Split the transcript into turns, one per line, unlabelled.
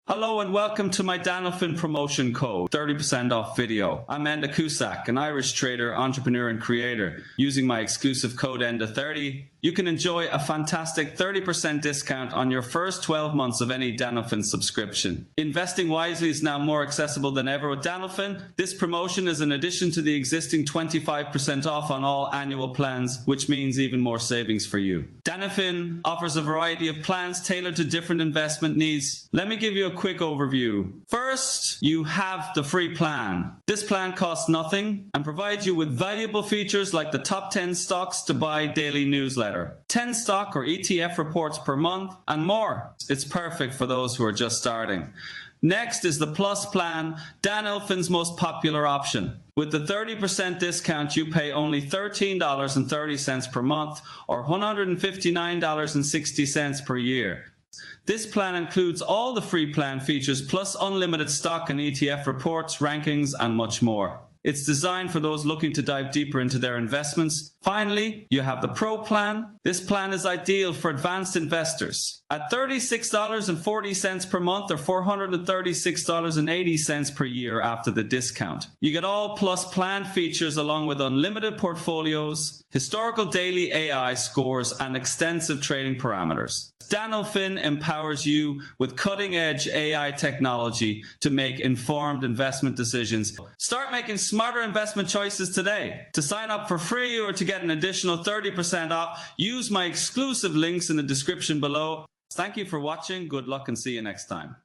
Hello and welcome to my Danelfin promotion code, 30% off video. I'm Enda Cusack, an Irish trader, entrepreneur and creator. Using my exclusive code ENDA30, you can enjoy a fantastic 30% discount on your first 12 months of any Danelfin subscription. Investing wisely is now more accessible than ever with Danelfin. This promotion is in addition to the existing 25% off on all annual plans, which means even more savings for you. Danelfin offers a variety of plans tailored to different investment needs. Let me give you a quick overview. First, you have the free plan. This plan costs nothing and provides you with valuable features like the top 10 stocks to buy daily newsletter, 10 stock or ETF reports per month, and more. It's perfect for those who are just starting. Next is the Plus plan, Danelfin's most popular option. With the 30% discount, you pay only $13.30 per month or $159.60 per year. This plan includes all the free plan features plus unlimited stock and ETF reports, rankings, and much more. It's designed for those looking to dive deeper into their investments. Finally, you have the Pro plan. This plan is ideal for advanced investors. At $36.40 per month or $436.80 per year after the discount, you get all Plus plan features along with unlimited portfolios, historical daily AI scores, and extensive trading parameters. Danelfin empowers you with cutting-edge AI technology to make informed investment decisions. Start making smarter investment choices today. To sign up for free or to get an additional 30% off, use my exclusive links in the description below. Thank you for watching. Good luck and see you next time.